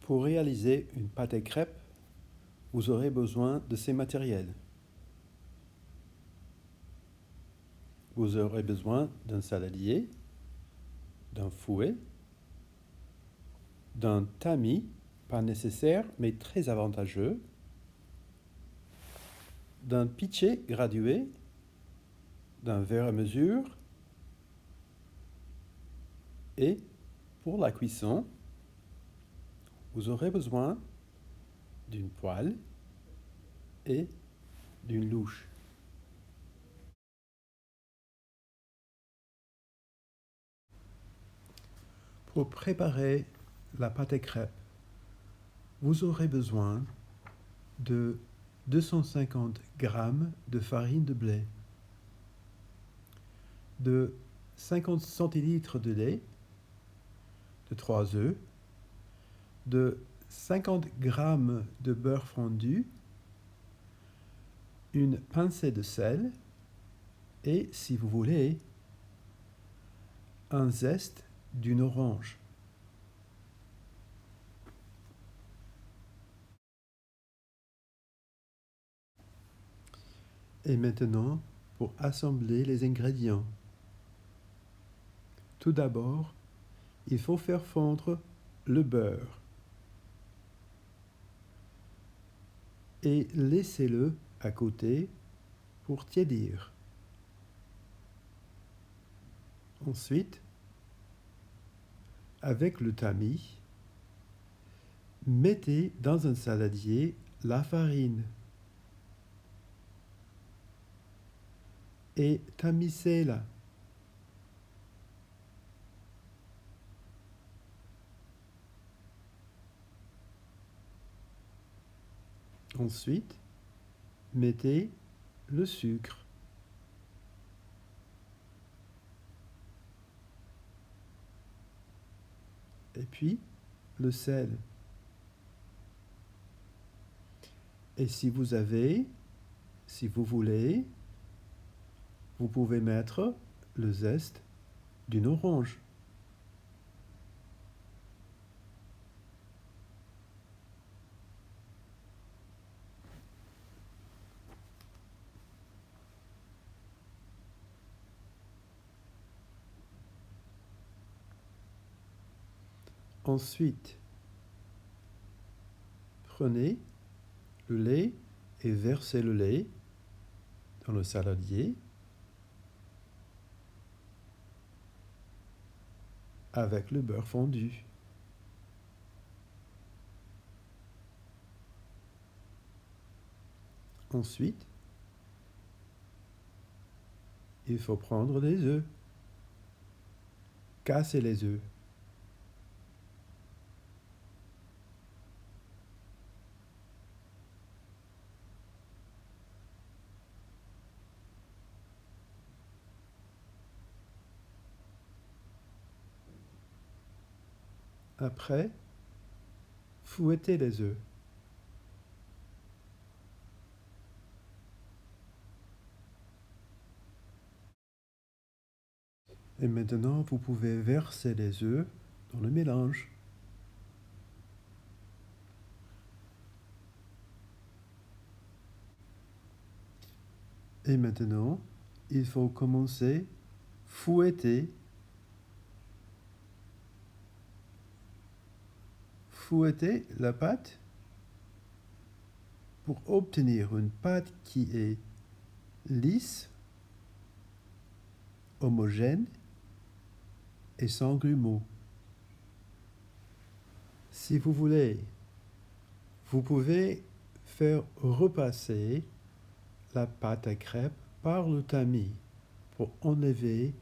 Pour réaliser une pâte à crêpes, vous aurez besoin de ces matériels. Vous aurez besoin d'un saladier, d'un fouet, d'un tamis, pas nécessaire mais très avantageux, d'un pitcher gradué, d'un verre à mesure et pour la cuisson, vous aurez besoin d'une poêle et d'une louche. Pour préparer la pâte à crêpes, vous aurez besoin de 250 g de farine de blé, de 50 centilitres de lait, de 3 œufs, de 50 g de beurre fondu, une pincée de sel et, si vous voulez, un zeste d'une orange. Et maintenant, pour assembler les ingrédients. Tout d'abord, il faut faire fondre le beurre et laissez-le à côté pour tiédir. Ensuite, avec le tamis, mettez dans un saladier la farine et tamisez-la. Ensuite, mettez le sucre. Et puis, le sel. Et si vous voulez, vous pouvez mettre le zeste d'une orange. Ensuite, prenez le lait et versez le lait dans le saladier avec le beurre fondu. Ensuite, il faut prendre des œufs. Cassez les œufs. Après, fouettez les œufs. Et maintenant, vous pouvez verser les œufs dans le mélange. Et maintenant, il faut commencer fouetter la pâte pour obtenir une pâte qui est lisse, homogène et sans grumeaux. Si vous voulez, vous pouvez faire repasser la pâte à crêpes par le tamis pour enlever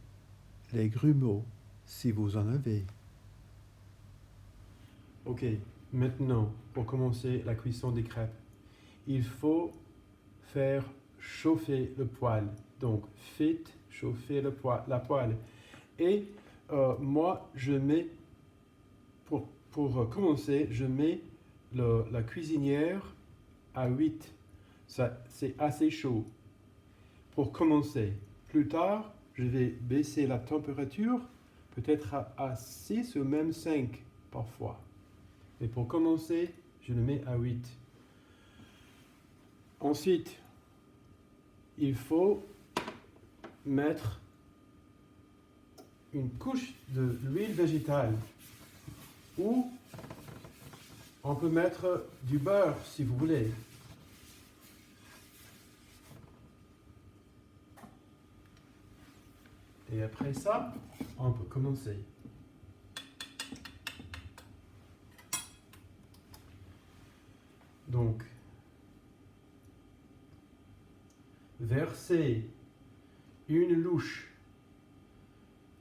les grumeaux si vous en avez. Ok, maintenant, pour commencer la cuisson des crêpes, il faut faire chauffer le poêle. Donc, faites chauffer la poêle. Et moi, je mets, pour commencer, je mets la cuisinière à 8. Ça, c'est assez chaud pour commencer. Plus tard, je vais baisser la température, peut-être à 6 ou même 5 parfois. Mais pour commencer, je le mets à 8. Ensuite, il faut mettre une couche de l'huile végétale ou on peut mettre du beurre si vous voulez. Et après ça, on peut commencer. Donc, versez une louche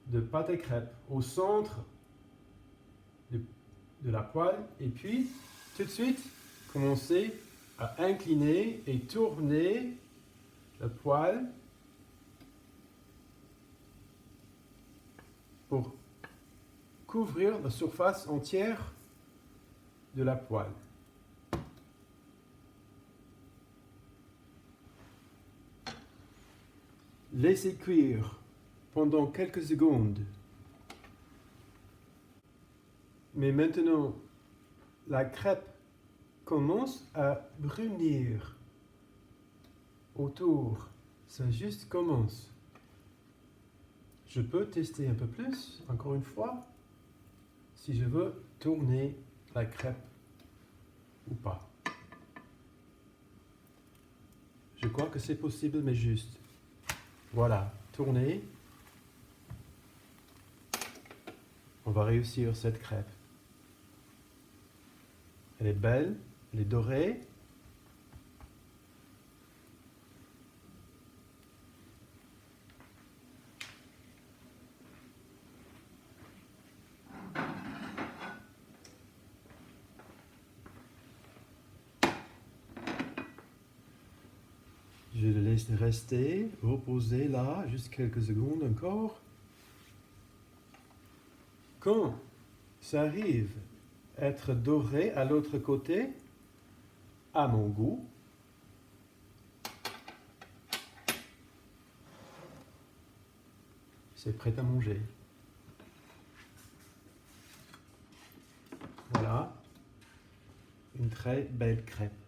de pâte à crêpes au centre de la poêle et puis tout de suite commencez à incliner et tourner la poêle pour couvrir la surface entière de la poêle. Laissez cuire pendant quelques secondes. Mais maintenant, la crêpe commence à brunir autour. Ça juste commence. Je peux tester un peu plus, encore une fois, si je veux tourner la crêpe ou pas. Je crois que c'est possible, mais juste. Voilà, tourner. On va réussir cette crêpe. Elle est belle, elle est dorée. Je le laisse rester, reposer là, juste quelques secondes encore. Quand ça arrive à être doré à l'autre côté, à mon goût, c'est prêt à manger. Voilà, une très belle crêpe.